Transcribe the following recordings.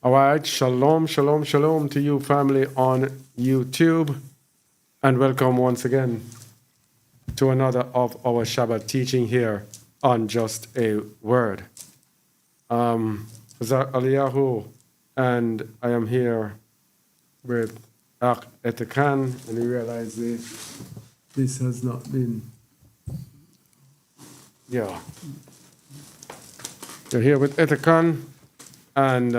All right, shalom, shalom, shalom to you, family on YouTube, and welcome once again to another of our Shabbat teaching here on Just a Word. Zach Aliyahu, and I am here with Ak Etakan, and we realize this has not been, You're here with Etakan. And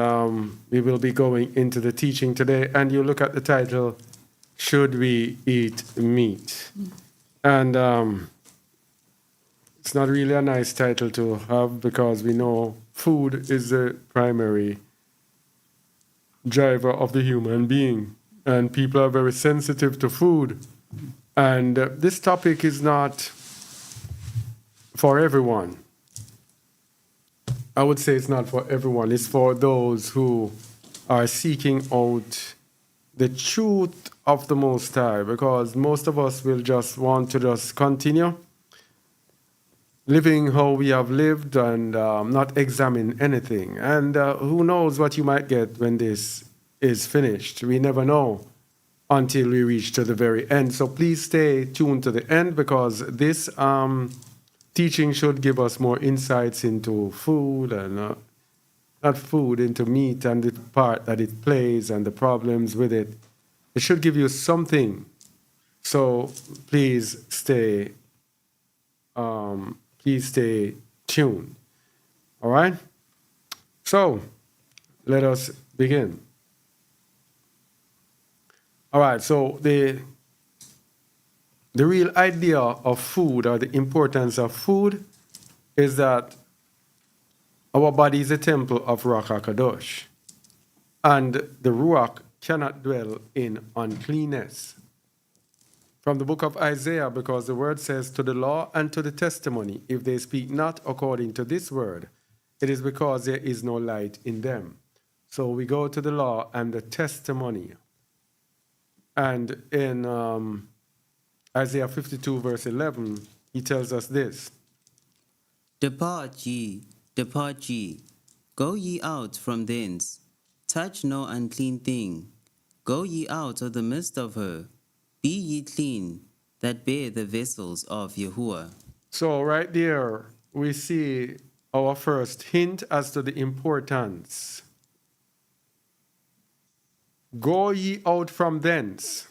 we will be going into the teaching today. And you look at the title, Should We Eat Meat? And it's not really a nice title to have because we know food is the primary driver of the human being. And people are very sensitive to food. And this topic is not for everyone. I would say it's not for everyone. It's for those who are seeking out the truth of the Most High, because most of us will just want to just continue living how we have lived and not examine anything. And who knows what you might get when this is finished. We never know until we reach to the very end. So please stay tuned to the end, because this teaching should give us more insights into food and not food, into meat and the part that it plays and the problems with it. It should give you something. So please stay tuned. All right? So let us begin. All right, so the real idea of food, or the importance of food, is that our body is a temple of Ruach HaKadosh, and the Ruach cannot dwell in uncleanness. From the book of Isaiah, because the word says, to the law and to the testimony, if they speak not according to this word, it is because there is no light in them. So we go to the law and the testimony. And in Isaiah 52, verse 11, he tells us this. Depart ye, go ye out from thence. Touch no unclean thing. Go ye out of the midst of her. Be ye clean, that bear the vessels of Yahuwah. So right there, we see our first hint as to the importance. Go ye out from thence.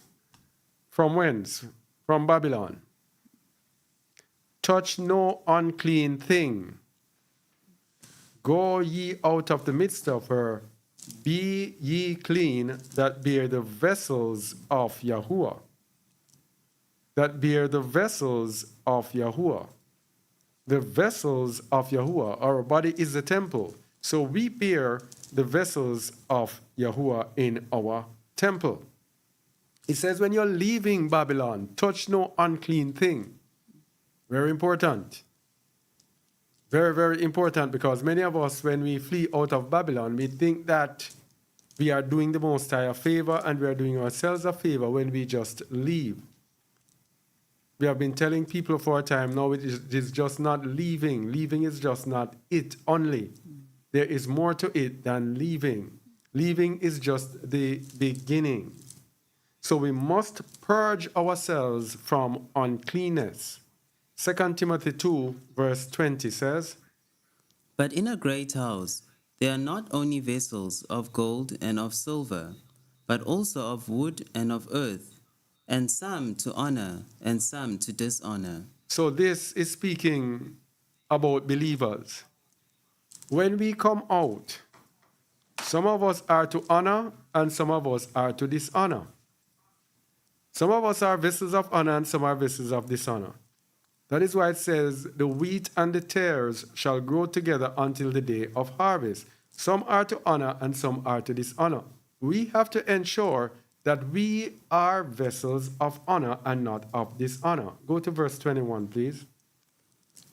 From whence? From Babylon. Touch no unclean thing. Go ye out of the midst of her. Be ye clean, that bear the vessels of Yahuwah. That bear the vessels of Yahuwah. The vessels of Yahuwah. Our body is the temple. So we bear the vessels of Yahuwah in our temple. It says when you're leaving Babylon, touch no unclean thing. Very important. Very, very important, because many of us, when we flee out of Babylon, we think that we are doing the Most High a favor and we are doing ourselves a favor when we just leave. We have been telling people for a time now, it is just not leaving. Leaving is just not it only. There is more to it than leaving. Leaving is just the beginning. So we must purge ourselves from uncleanness. 2 Timothy 2, verse 20 says, But in a great house there are not only vessels of gold and of silver, but also of wood and of earth, and some to honor and some to dishonor. So this is speaking about believers. When we come out, some of us are to honor and some of us are to dishonor. Some of us are vessels of honor and some are vessels of dishonor. That is why it says, the wheat and the tares shall grow together until the day of harvest. Some are to honor and some are to dishonor. We have to ensure that we are vessels of honor and not of dishonor. Go to verse 21, please.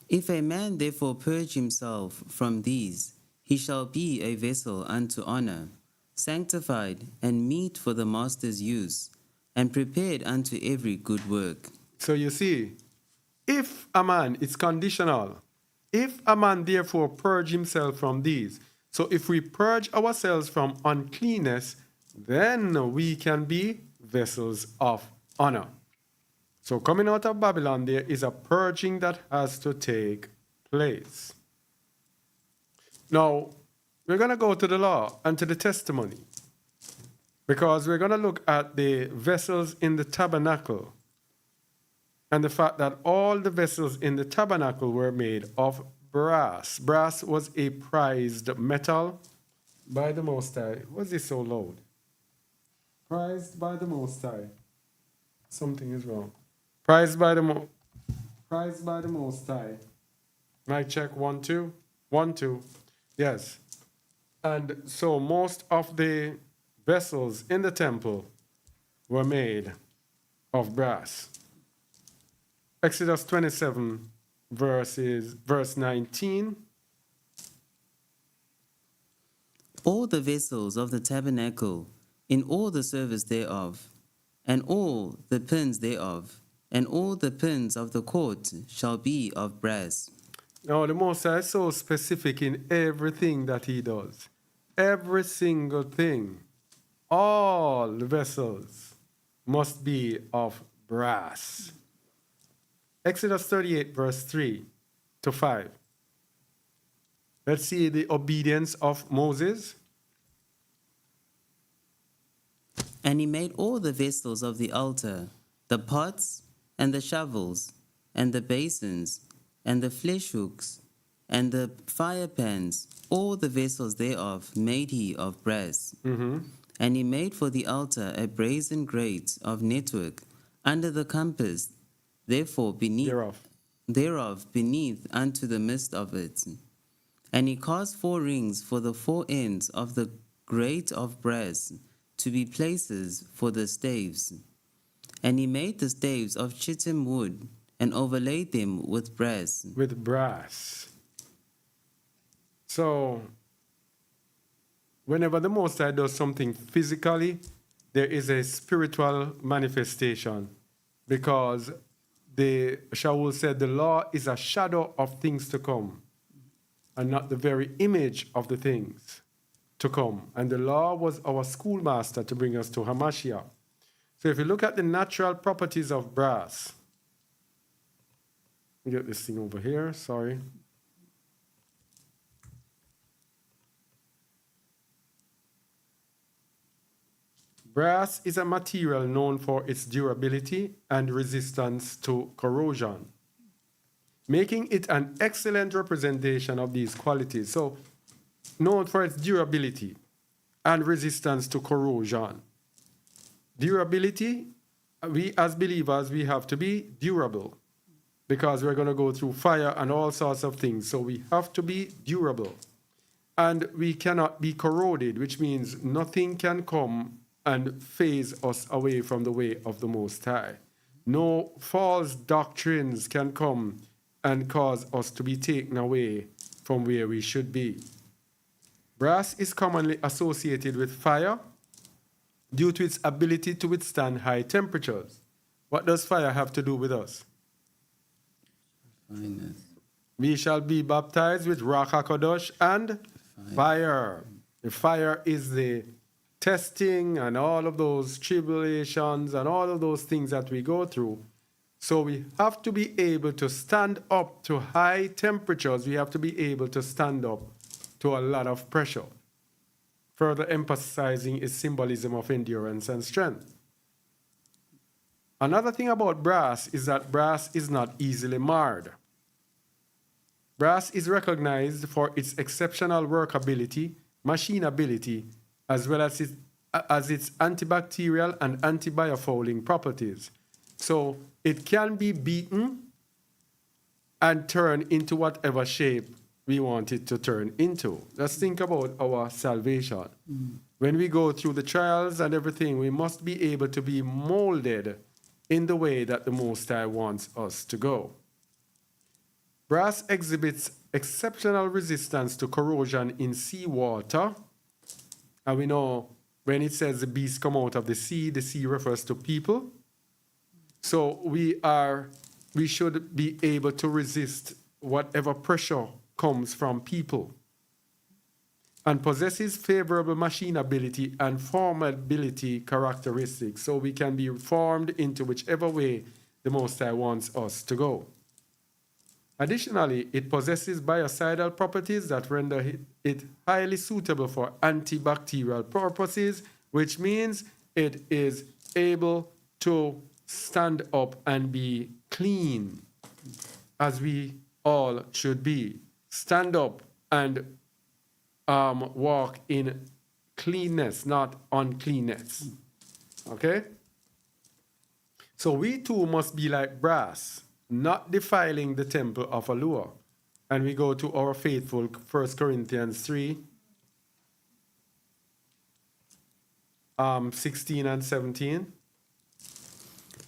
If a man therefore purge himself from these, he shall be a vessel unto honor, sanctified and meet for the master's use, and prepared unto every good work. So you see, if a man, it's conditional. If a man therefore purge himself from these, So if we purge ourselves from uncleanness, then we can be vessels of honor. So coming out of Babylon, there is a purging that has to take place. Now, we're going to go to the law and to the testimony, because we're going to look at the vessels in the tabernacle and the fact that all the vessels in the tabernacle were made of brass. Brass was a prized metal by the Most High. Was this so loud? Prized by the Most High. Something is wrong. Prized by the Most High. Mic check, 1 2 1 2. Yes. And so most of the vessels in the temple were made of brass. Exodus 27 verse 19. All the vessels of the tabernacle, in all the service thereof, and all the pins thereof, and all the pins of the court shall be of brass. Now, the Most High is so specific in everything that he does. Every single thing. All the vessels must be of brass. Exodus 38, verse 3 to 5. Let's see the obedience of Moses. And he made all the vessels of the altar, the pots, and the shovels, and the basins, and the flesh hooks, and the fire pans, all the vessels thereof made he of brass. And he made for the altar a brazen grate of network under the compass, thereof beneath unto the midst of it. And he caused 4 rings for the 4 ends of the grate of brass, to be places for the staves. And he made the staves of shittim wood, and overlaid them with brass. With brass. So, whenever the Most High does something physically, there is a spiritual manifestation. Because Shaul said the law is a shadow of things to come, and not the very image of the things to come. And the law was our schoolmaster to bring us to Hamashiach. So if you look at the natural properties of brass, let me get this thing over here, sorry. Brass is a material known for its durability and resistance to corrosion, making it an excellent representation of these qualities. So, known for its durability and resistance to corrosion. Durability, we as believers, we have to be durable, because we're going to go through fire and all sorts of things. So we have to be durable. And we cannot be corroded, which means nothing can come and phase us away from the way of the Most High. No false doctrines can come and cause us to be taken away from where we should be. Brass is commonly associated with fire due to its ability to withstand high temperatures. What does fire have to do with us? Holiness. We shall be baptized with Ruach HaKadosh and fire. The fire is the testing and all of those tribulations and all of those things that we go through. So we have to be able to stand up to high temperatures. We have to be able to stand up to a lot of pressure. Further emphasizing its symbolism of endurance and strength. Another thing about brass is that brass is not easily marred. Brass is recognized for its exceptional workability, machinability, as well as its antibacterial and anti-biofouling properties. So it can be beaten and turned into whatever shape we want it to turn into. Let's think about our salvation. When we go through the trials and everything, we must be able to be molded in the way that the Most High wants us to go. Brass exhibits exceptional resistance to corrosion in seawater. And we know when it says the beast come out of the sea refers to people. So we should be able to resist whatever pressure comes from people. and possesses favorable machinability and formability characteristics, so we can be formed into whichever way the Most High wants us to go. Additionally, it possesses biocidal properties that render it highly suitable for antibacterial purposes, which means it is able to stand up and be clean, as we all should be. Stand up and walk in cleanness, not uncleanness. Okay? So we too must be like brass, not defiling the temple of Allure. And we go to our faithful 1 Corinthians 3, 16 and 17.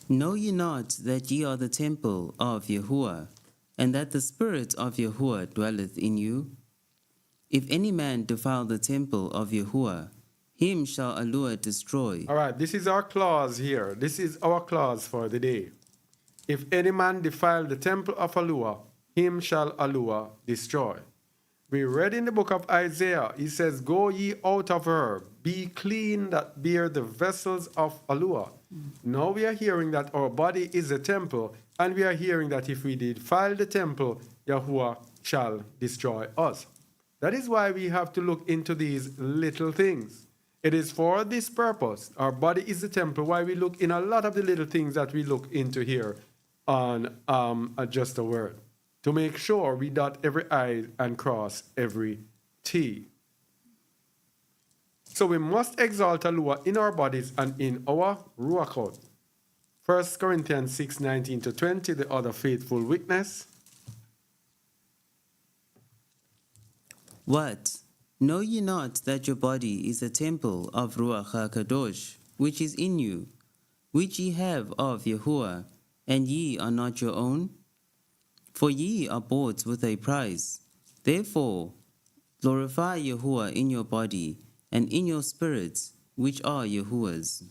Know ye not that ye are the temple of Yahuwah, and that the Spirit of Yahuwah dwelleth in you? If any man defile the temple of Yahuwah, him shall Allure destroy. All right, this is our clause here. This is our clause for the day. If any man defile the temple of Allure, him shall Allure destroy. We read in the book of Isaiah, he says, go ye out of her, be clean that bear the vessels of Allure. Now we are hearing that our body is a temple, and we are hearing that if we defile the temple, Yahuwah shall destroy us. That is why we have to look into these little things. It is for this purpose. Our body is the temple, why we look in a lot of the little things that we look into here on Just a Word, to make sure we dot every I and cross every T. So we must exalt Allure in our bodies and in our Ruach. 1 Corinthians 6, 19 to 20, the other faithful witness. What? Know ye not that your body is a temple of Ruach HaKadosh, which is in you, which ye have of Yahuwah, and ye are not your own? For ye are bought with a price. Therefore, glorify Yahuwah in your body and in your spirits, which are Yahuwah's.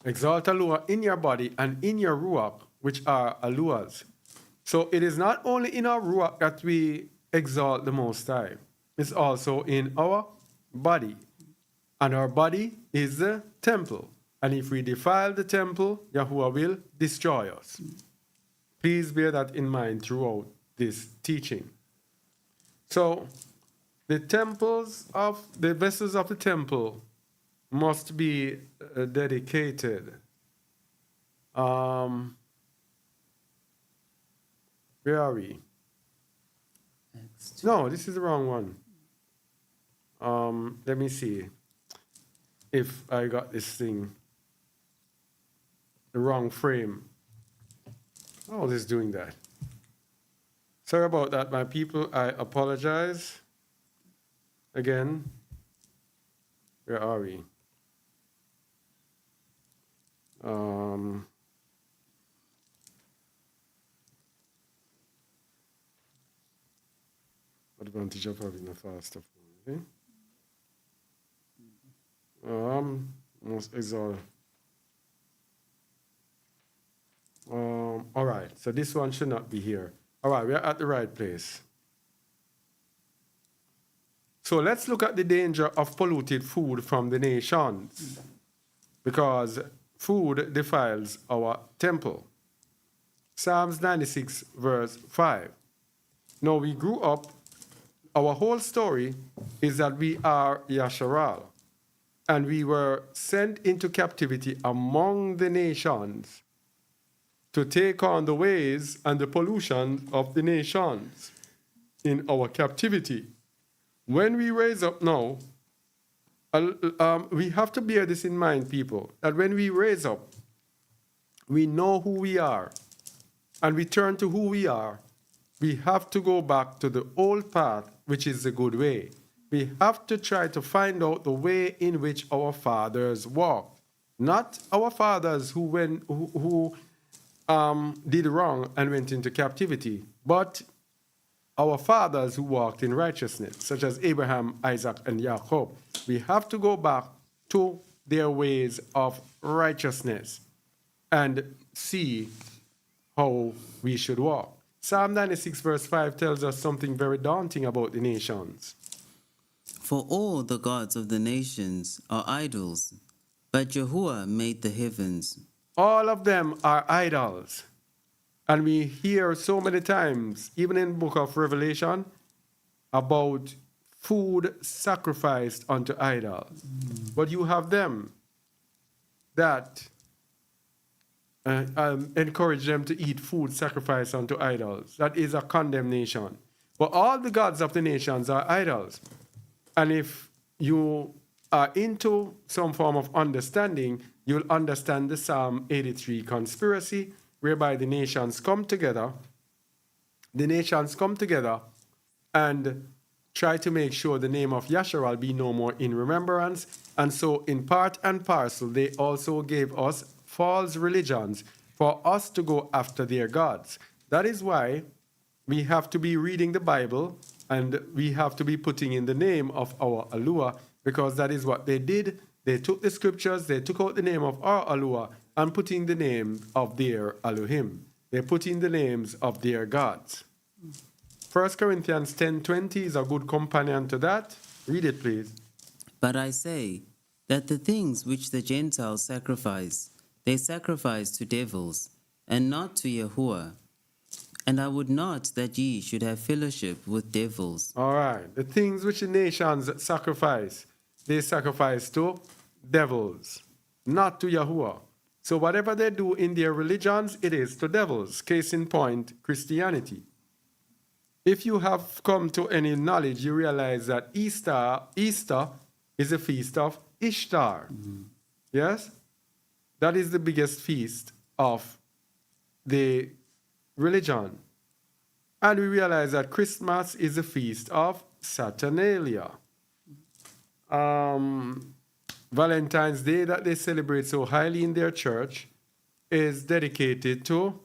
Exalt Allure in your body and in your Ruach, which are Allure's. So it is not only in our Ruach that we exalt the Most High. It's also in our body. And our body is the temple. And if we defile the temple, Yahuwah will destroy us. Please bear that in mind throughout this teaching. So, the vessels of the temple must be dedicated. Where are we? No, this is the wrong one. Let me see if I got this thing, the wrong frame. Oh, this is doing that. Sorry about that, my people. I apologize. Again, where are we? Advantage of having a faster phone. Okay? Most exalt. All right, so this one should not be here. All right, we're at the right place. So let's look at the danger of polluted food from the nations, because food defiles our temple. Psalms 96, verse 5. Now we grew up, our whole story is that we are Yasharal, and we were sent into captivity among the nations to take on the ways and the pollution of the nations in our captivity. When we raise up now, we have to bear this in mind, people, that when we raise up, we know who we are, and we turn to who we are. We have to go back to the old path, which is the good way. We have to try to find out the way in which our fathers walked, not our fathers who did wrong and went into captivity, but our fathers who walked in righteousness, such as Abraham, Isaac, and Jacob. We have to go back to their ways of righteousness and see how we should walk. Psalm 96, verse 5 tells us something very daunting about the nations. For all the gods of the nations are idols, but Yahuwah made the heavens. All of them are idols. And we hear so many times, even in the book of Revelation, about food sacrificed unto idols. But you have them that encourage them to eat food sacrificed unto idols. That is a condemnation. But all the gods of the nations are idols. And if you are into some form of understanding, you'll understand the Psalm 83 conspiracy, whereby the nations come together. The nations come together and try to make sure the name of Yahshua will be no more in remembrance. And so, in part and parcel, they also gave us false religions for us to go after their gods. That is why we have to be reading the Bible and we have to be putting in the name of our Alua, because that is what they did. They took the scriptures, they took out the name of our Alua and put in the name of their Elohim. They put in the names of their gods. 1 Corinthians 10:20 is a good companion to that. Read it, please. But I say that the things which the Gentiles sacrifice, they sacrifice to devils, and not to Yahuwah. And I would not that ye should have fellowship with devils. All right. The things which the nations sacrifice, they sacrifice to devils, not to Yahuwah. So whatever they do in their religions, it is to devils. Case in point, Christianity. If you have come to any knowledge, you realize that Easter is a feast of Ishtar. Yes? That is the biggest feast of the religion. And we realize that Christmas is a feast of Saturnalia. Valentine's Day, that they celebrate so highly in their church, is dedicated to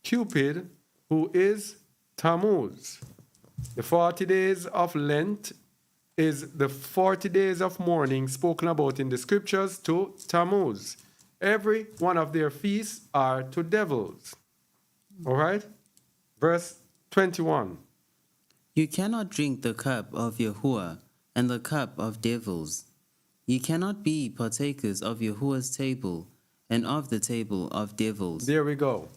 Cupid, who is Tammuz. The 40 days of Lent is the 40 days of mourning spoken about in the scriptures to Tammuz. Every one of their feasts are to devils. All right? Verse 21. You cannot drink the cup of Yahuwah and the cup of devils. Ye cannot be partakers of Yahuwah's table and of the table of devils. There we go.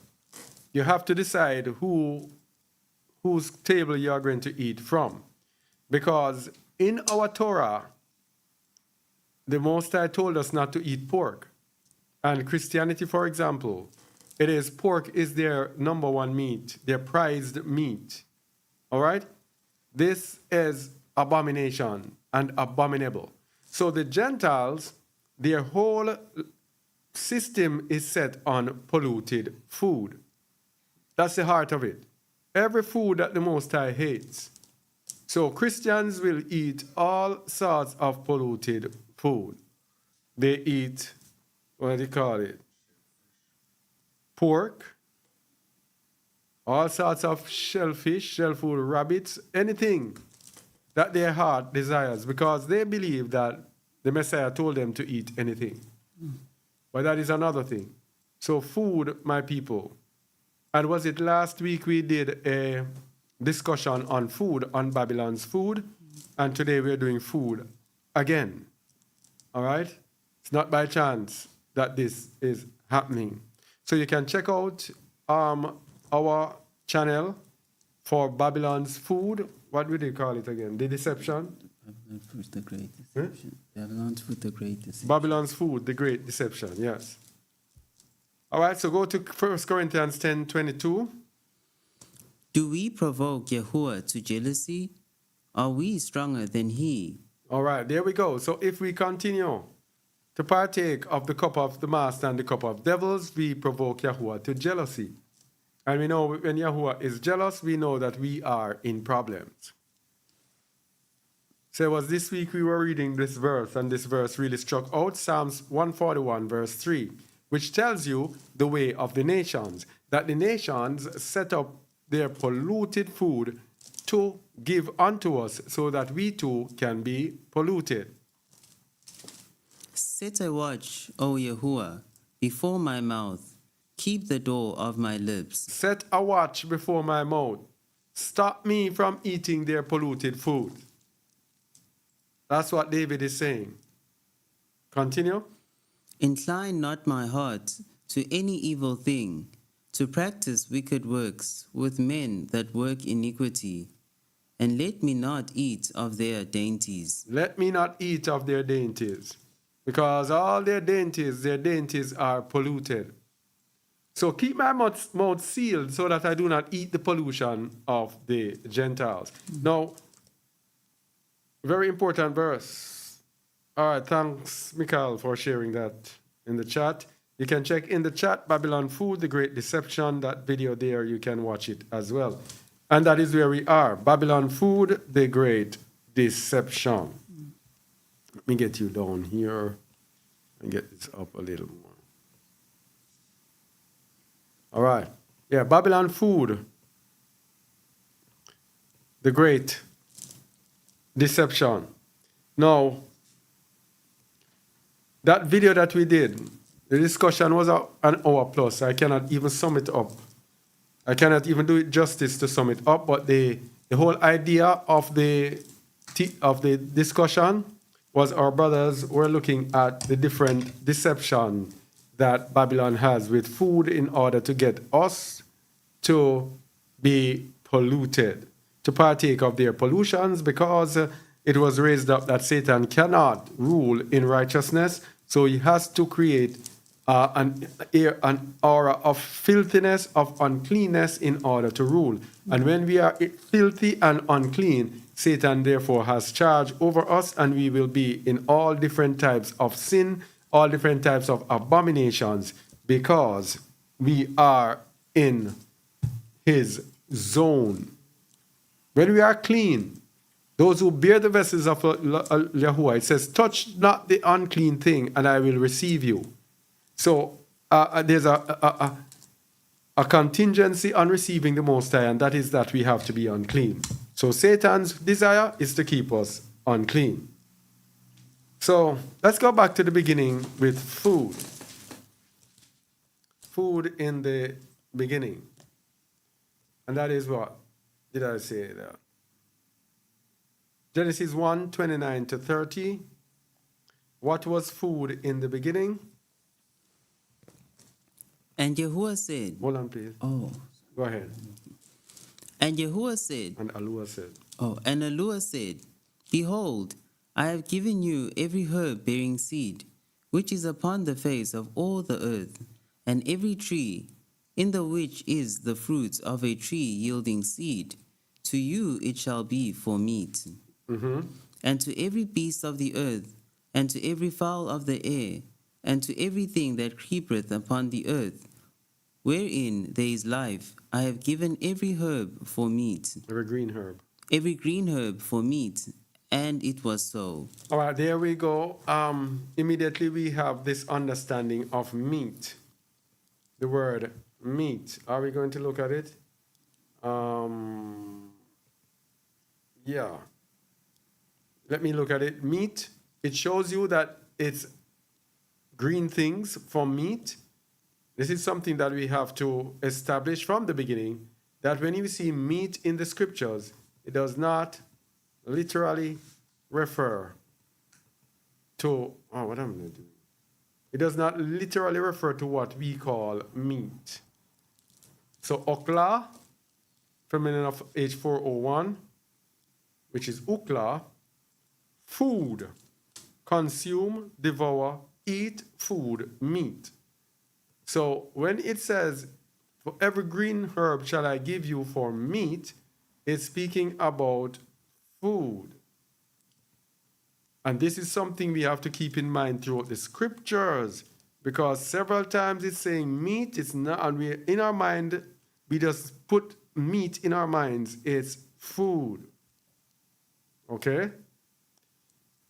You have to decide whose table you are going to eat from. Because in our Torah, the Most High told us not to eat pork. And Christianity, for example, pork is their number one meat, their prized meat. All right? This is abomination and abominable. So the Gentiles, their whole system is set on polluted food. That's the heart of it. Every food that the Most High hates. So Christians will eat all sorts of polluted food. They eat, what do you call it? Pork, all sorts of shellfish, shellfood, rabbits, anything that their heart desires, because they believe that the Messiah told them to eat anything. But that is another thing. So food, my people. And was it last week we did a discussion on food, on Babylon's food, and today we're doing food again. All right? It's not by chance that this is happening. So you can check out our channel for Babylon's food. What would you call it again? The Deception? Babylon's food, the great deception. Babylon's food, the great deception. Babylon's food, the great deception, yes. All right, so go to 1 Corinthians 10:22. Do we provoke Yahuwah to jealousy? Are we stronger than he? All right, there we go. So if we continue to partake of the cup of the master and the cup of devils, we provoke Yahuwah to jealousy. And we know when Yahuwah is jealous, we know that we are in problems. So it was this week we were reading this verse, and this verse really struck out, Psalms 141, verse 3, which tells you the way of the nations, that the nations set up their polluted food to give unto us so that we too can be polluted. Set a watch, O Yahuwah, before my mouth. Keep the door of my lips. Set a watch before my mouth. Stop me from eating their polluted food. That's what David is saying. Continue. Incline not my heart to any evil thing, to practice wicked works with men that work iniquity, and let me not eat of their dainties. Let me not eat of their dainties, because all their dainties are polluted. So keep my mouth sealed so that I do not eat the pollution of the Gentiles. Now, very important verse. All right, thanks, Michael, for sharing that in the chat. You can check in the chat, Babylon Food, The Great Deception, that video there, you can watch it as well. And that is where we are, Babylon Food, The Great Deception. Let me get you down here and get this up a little more. All right. Yeah, Babylon Food, The Great Deception. Now, that video that we did, the discussion was an hour plus. I cannot even sum it up. I cannot even do it justice to sum it up, but the whole idea of the discussion was our brothers were looking at the different deception that Babylon has with food in order to get us to be polluted, to partake of their pollutions, because it was raised up that Satan cannot rule in righteousness, so he has to create an aura of filthiness, of uncleanness in order to rule. And when we are filthy and unclean, Satan therefore has charge over us, and we will be in all different types of sin, all different types of abominations, because we are in his zone. When we are clean, those who bear the vessels of Yahuwah, it says, touch not the unclean thing, and I will receive you. So there's a contingency on receiving the Most High, and that is that we have to be unclean. So Satan's desire is to keep us unclean. So let's go back to the beginning with food. Food in the beginning. And that is what? Did I say that? Genesis 1, 29 to 30. What was food in the beginning? And Yahuwah said, Hold on, please. Oh. Go ahead. And Yahuwah said, And Alua said. Oh, and Alua said, Behold, I have given you every herb bearing seed, which is upon the face of all the earth, and every tree, in the which is the fruit of a tree yielding seed. To you it shall be for meat. Mm-hmm. And to every beast of the earth, and to every fowl of the air, and to everything that creepeth upon the earth, wherein there is life, I have given every herb for meat. Every green herb. Every green herb for meat, and it was so. All right, there we go. Immediately we have this understanding of meat. The word meat. Are we going to look at it? Yeah. Let me look at it. Meat, it shows you that it's green things from meat. This is something that we have to establish from the beginning, that when you see meat in the scriptures, it does not literally refer to, what am I going to do? It does not literally refer to what we call meat. So okla, feminine of H401, which is ukla, food, consume, devour, eat, food, meat. So when it says, for every green herb shall I give you for meat, it's speaking about food. And this is something we have to keep in mind throughout the scriptures, because several times it's saying meat, it's not, and we in our mind, we just put meat in our minds, it's food. Okay?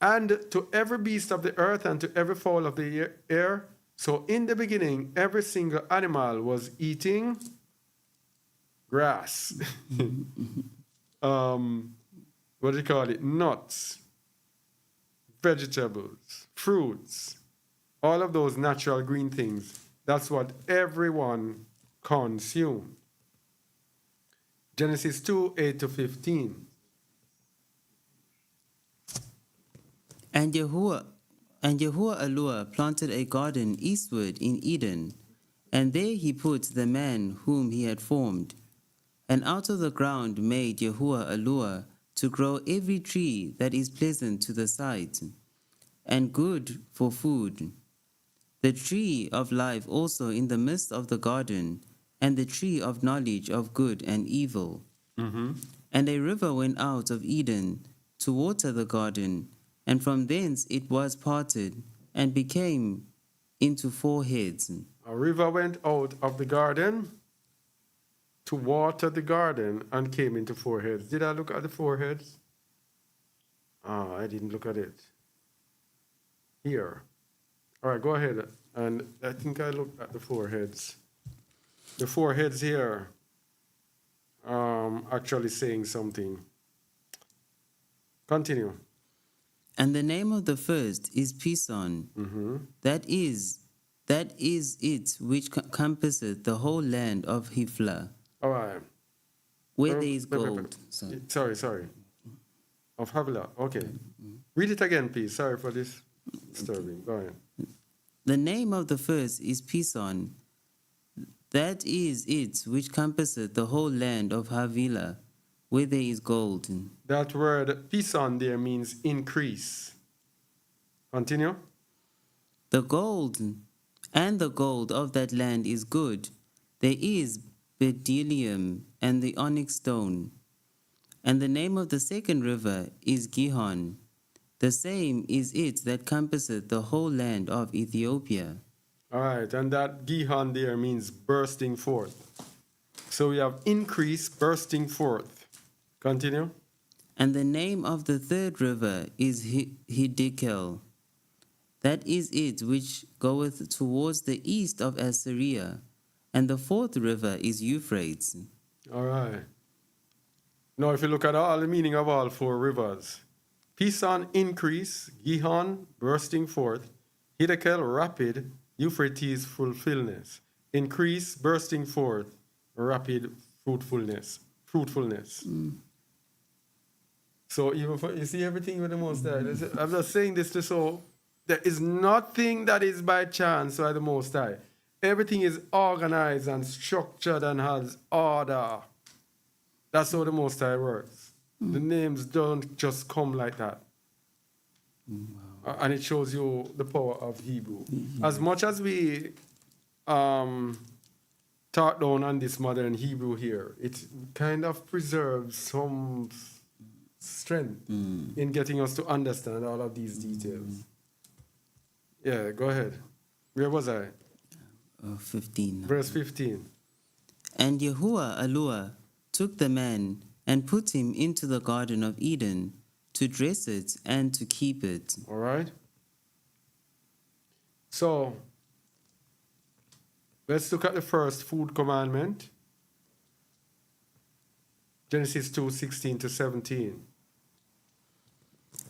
And to every beast of the earth and to every fowl of the air. So in the beginning, every single animal was eating grass. What do you call it? Nuts, vegetables, fruits, all of those natural green things. That's what everyone consumed. Genesis 2, 8 to 15. And Yahuwah planted a garden eastward in Eden, and there he put the man whom he had formed. And out of the ground made Yahuwah to grow every tree that is pleasant to the sight, and good for food. The tree of life also in the midst of the garden, and the tree of knowledge of good and evil. And a river went out of Eden to water the garden, and from thence it was parted, and became into 4 heads. A river went out of the garden to water the garden and came into 4 heads. Did I look at the 4 heads? I didn't look at it. Here. All right, go ahead. And I think I looked at the 4 heads. The 4 heads here actually saying something. Continue. And the name of the first is Pison. That is it which compasseth the whole land of Hifla, All right. where there is gold. Sorry. Of Havilah. Okay. Read it again, please. Sorry for this disturbing. Go ahead. The name of the first is Pison. That is it which compasseth the whole land of Havilah, where there is gold. That word pison there means increase. Continue. The gold of that land is good. There is bdellium and the onyx stone. And the name of the second river is Gihon. The same is it that compasseth the whole land of Ethiopia. All right, and that Gihon there means bursting forth. So we have increase, bursting forth. Continue. And the name of the third river is Hiddekel. That is it which goeth towards the east of Assyria. And the fourth river is Euphrates. All right. Now, if you look at all the meaning of all 4 rivers, Pison, increase, Gihon, bursting forth, Hiddekel, rapid, Euphrates, fulfillment, increase, bursting forth, rapid fruitfulness. So even for, you see everything with the Most High. I'm not saying this to show there is nothing that is by chance by the Most High. Everything is organized and structured and has order. That's how the Most High works. The names don't just come like that. And it shows you the power of Hebrew. As much as we talk down on this modern Hebrew here, it kind of preserves some strength in getting us to understand all of these details. Yeah, go ahead. Where was I? 15. Verse 15. And Yahuwah took the man and put him into the Garden of Eden to dress it and to keep it. All right. So, let's look at the first food commandment. Genesis 2:16 to 17.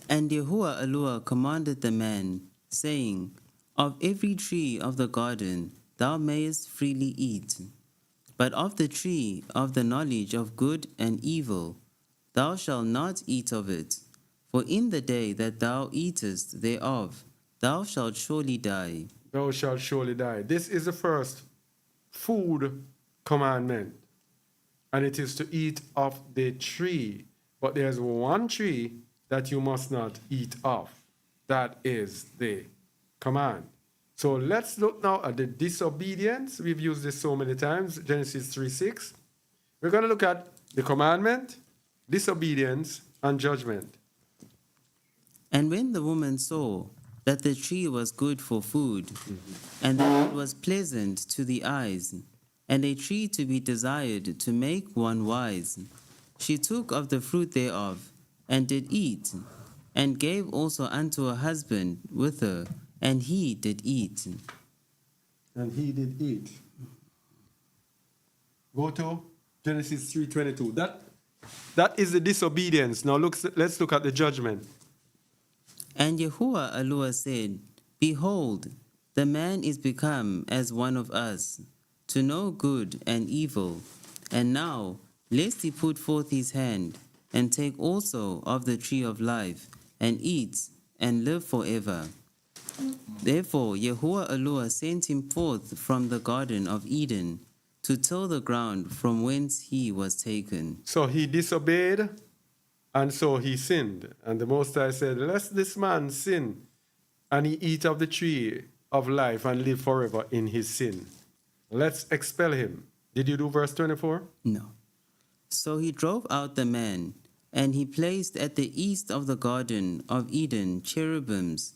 And Yahuwah commanded the man, saying, Of every tree of the garden thou mayest freely eat, but of the tree of the knowledge of good and evil thou shalt not eat of it, for in the day that thou eatest thereof thou shalt surely die. Thou shalt surely die. This is the first food commandment, and it is to eat of the tree. But there's one tree that you must not eat of. That is the command. So let's look now at the disobedience. We've used this so many times, Genesis 3:6. We're going to look at the commandment, disobedience, and judgment. And when the woman saw that the tree was good for food, and that it was pleasant to the eyes, and a tree to be desired to make one wise, she took of the fruit thereof, and did eat, and gave also unto her husband with her, and he did eat. And he did eat. Go to Genesis 3:22. That is the disobedience. Now let's look at the judgment. And Yahuwah said, Behold, the man is become as one of us, to know good and evil. And now, lest he put forth his hand, and take also of the tree of life, and eat, and live forever. Therefore Yahuwah Elohim sent him forth from the Garden of Eden to till the ground from whence he was taken. So he disobeyed, and so he sinned. And the Most High said, lest this man sin, and he eat of the tree of life and live forever in his sin. Let's expel him. Did you do verse 24? No. So he drove out the man, and he placed at the east of the Garden of Eden cherubims,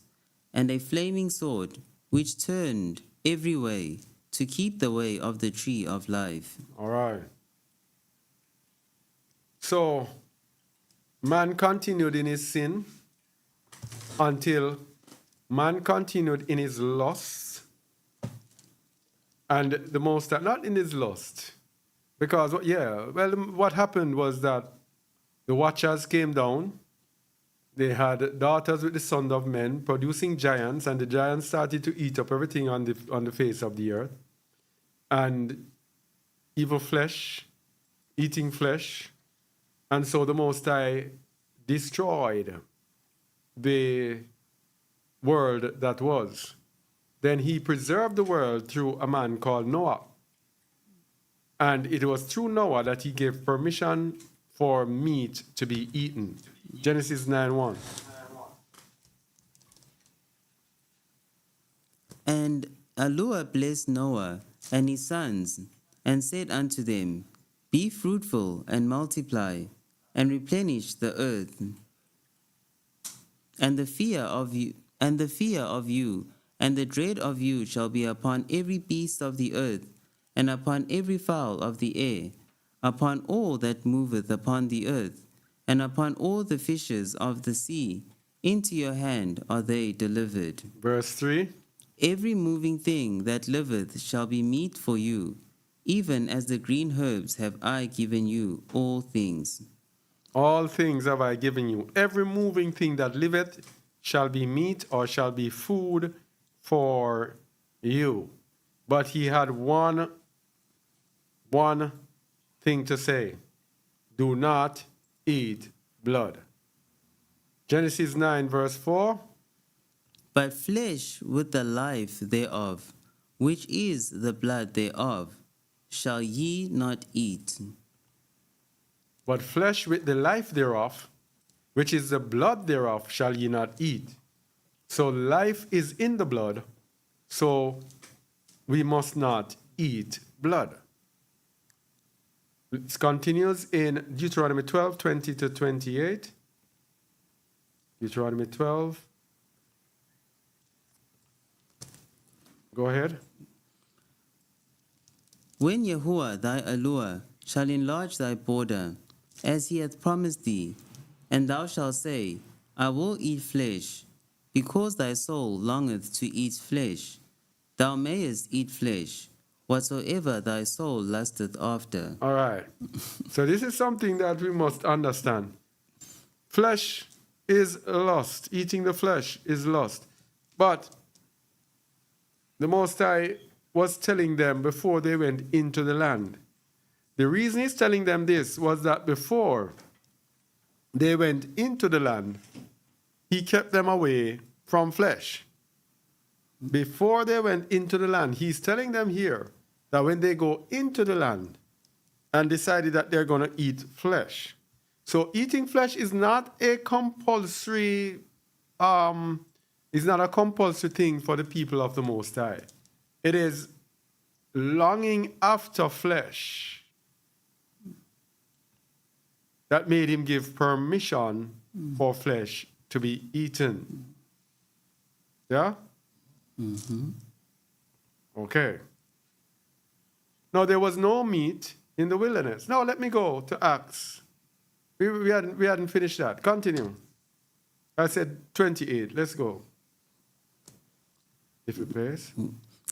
and a flaming sword, which turned every way, to keep the way of the tree of life. All right. So man continued in his sin until man continued in his lust, and the most, not in his lust, because, what happened was that the Watchers came down. They had daughters with the sons of men, producing giants, and the giants started to eat up everything on the face of the earth. And evil flesh, eating flesh. And so the Most High destroyed the world that was. Then he preserved the world through a man called Noah. And it was through Noah that he gave permission for meat to be eaten. Genesis 9:1. And Elohim blessed Noah and his sons, and said unto them, Be fruitful and multiply, and replenish the earth. And the fear of you, and the dread of you shall be upon every beast of the earth, and upon every fowl of the air, upon all that moveth upon the earth, and upon all the fishes of the sea. Into your hand are they delivered. Verse 3. Every moving thing that liveth shall be meat for you, even as the green herbs have I given you all things. All things have I given you. Every moving thing that liveth shall be meat or shall be food for you. But he had one thing to say. Do not eat blood. Genesis 9 verse 4. But flesh with the life thereof, which is the blood thereof, shall ye not eat. But flesh with the life thereof, which is the blood thereof, shall ye not eat. So life is in the blood, so we must not eat blood. It continues in Deuteronomy 12, 20 to 28. Deuteronomy 12. Go ahead. When Yahuwah thy Elohim shall enlarge thy border, as he hath promised thee, and thou shalt say, I will eat flesh, because thy soul longeth to eat flesh. Thou mayest eat flesh, whatsoever thy soul lusteth after. All right. So this is something that we must understand. Flesh is lust. Eating the flesh is lust. But the Most High was telling them before they went into the land. The reason he's telling them this was that before they went into the land, he kept them away from flesh. Before they went into the land, he's telling them here that when they go into the land and decided that they're going to eat flesh. So eating flesh is not a compulsory is not a compulsory thing for the people of the Most High. It is longing after flesh that made him give permission for flesh to be eaten. Yeah? Mm-hmm. Okay. Now, there was no meat in the wilderness. Now, let me go to Acts. We hadn't finished that. Continue. I said 28. Let's go. If you please.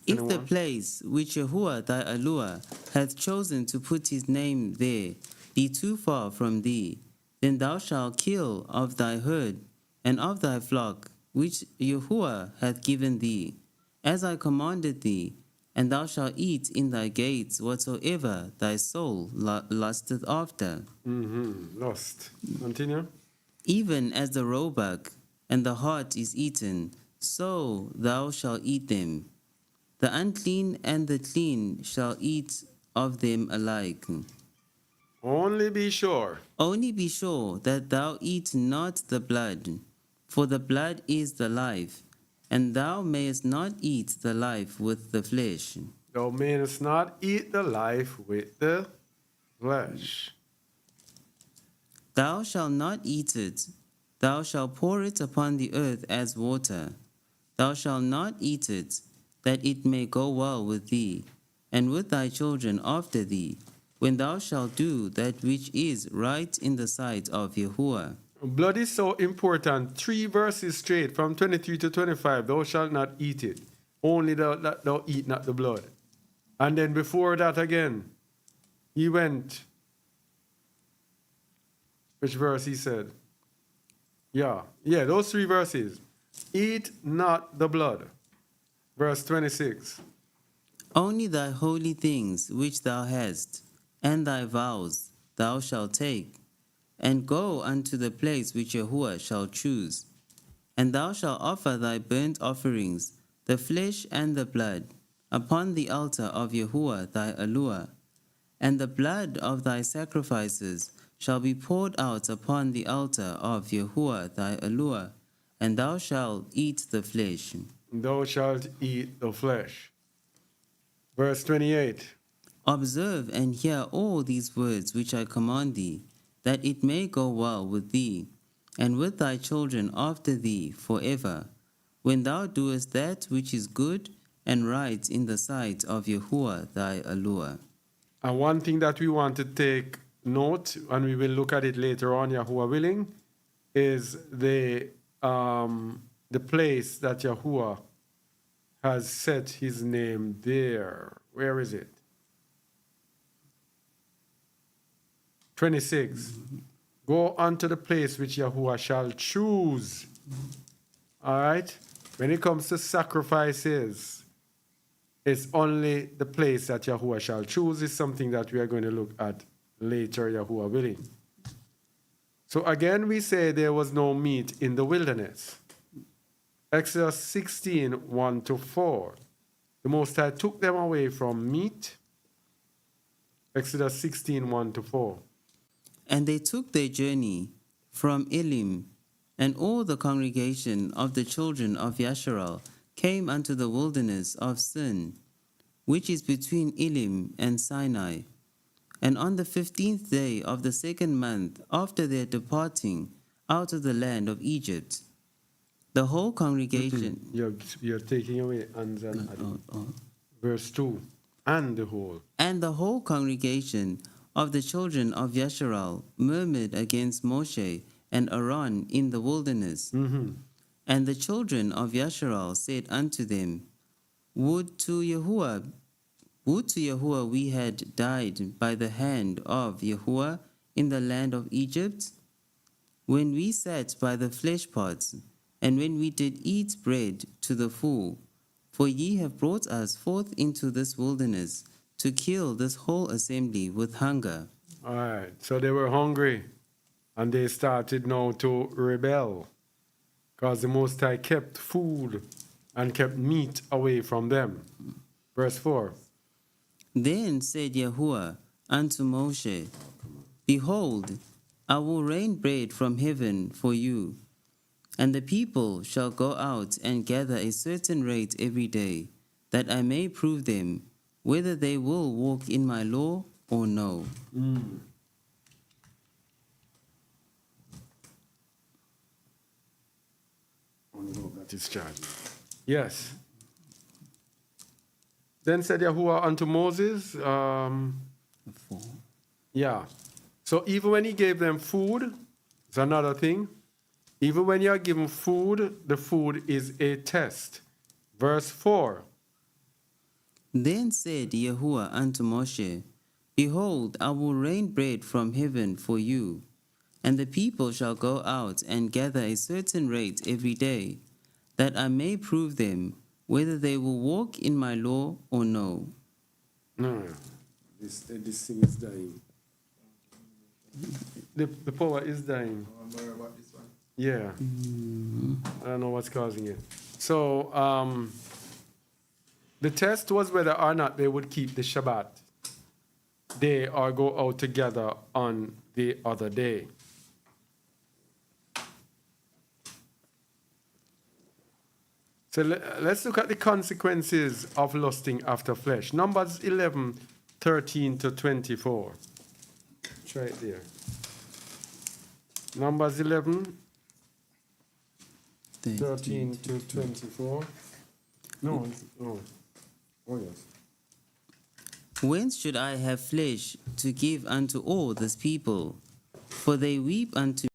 If the place which Yahuwah thy Elohim hath chosen to put his name there be too far from thee, then thou shalt kill of thy herd and of thy flock which Yahuwah hath given thee, as I commanded thee, and thou shalt eat in thy gates whatsoever thy soul lusteth after. Lust. Continue. Even as the roebuck and the heart is eaten, so thou shalt eat them. The unclean and the clean shall eat of them alike. Only be sure Only be sure that thou eat not the blood, for the blood is the life, and thou mayest not eat the life with the flesh. thou mayest not eat the life with the flesh. Thou shalt not eat it, thou shalt pour it upon the earth as water. Thou shalt not eat it, that it may go well with thee, and with thy children after thee, when thou shalt do that which is right in the sight of Yahuwah. Blood is so important. 3 verses straight from 23 to 25. Thou shalt not eat it. Only thou eat not the blood. And then before that again, he went. Which verse he said? Yeah, those 3 verses. Eat not the blood. Verse 26. Only thy holy things which thou hast, and thy vows thou shalt take, and go unto the place which Yahuwah shall choose. And thou shalt offer thy burnt offerings, the flesh and the blood, upon the altar of Yahuwah thy Eluah. And the blood of thy sacrifices shall be poured out upon the altar of Yahuwah thy Eluah, and thou shalt eat the flesh. Thou shalt eat the flesh. Verse 28. Observe and hear all these words which I command thee, that it may go well with thee, and with thy children after thee forever, when thou doest that which is good and right in the sight of Yahuwah thy Eluah. And one thing that we want to take note, and we will look at it later on, Yahuwah willing, is the place that Yahuwah has set his name there. Where is it? 26. Go unto the place which Yahuwah shall choose. All right? When it comes to sacrifices, it's only the place that Yahuwah shall choose is something that we are going to look at later, Yahuwah willing. So again, we say there was no meat in the wilderness. Exodus 16, 1 to 4. The Most High took them away from meat. Exodus 16, 1 to 4. And they took their journey from Elim, and all the congregation of the children of Yasharal came unto the wilderness of Sin, which is between Elim and Sinai. And on the 15th day of the 2nd month after their departing out of the land of Egypt, the whole congregation... You're taking away and then verse 2. And the whole. And the whole congregation of the children of Yasharal murmured against Moshe and Aaron in the wilderness. And the children of Yasharal said unto them, Would to Yahuwah we had died by the hand of Yahuwah in the land of Egypt, when we sat by the flesh pots, and when we did eat bread to the full. For ye have brought us forth into this wilderness to kill this whole assembly with hunger. All right. So they were hungry, and they started now to rebel, because the Most High kept food and kept meat away from them. Verse 4. Then said Yahuwah unto Moshe, Behold, I will rain bread from heaven for you, and the people shall go out and gather a certain rate every day, that I may prove them whether they will walk in my law or no. That is charged. Yes. Then said Yahuwah unto Moses, yeah. So even when he gave them food, it's another thing. Even when you are given food, the food is a test. Verse 4. Then said Yahuwah unto Moshe, Behold, I will rain bread from heaven for you, and the people shall go out and gather a certain rate every day, that I may prove them whether they will walk in my law or no. No, this thing is dying. The power is dying. Yeah. I don't know what's causing it. So the test was whether or not they would keep the Shabbat day or go out together on the other day. So let's look at the consequences of lusting after flesh. Numbers 11, 13 to 24. Try it there. Numbers 11, 13 to 24. No. Oh, yes. Whence should I have flesh to give unto all this people? For they weep unto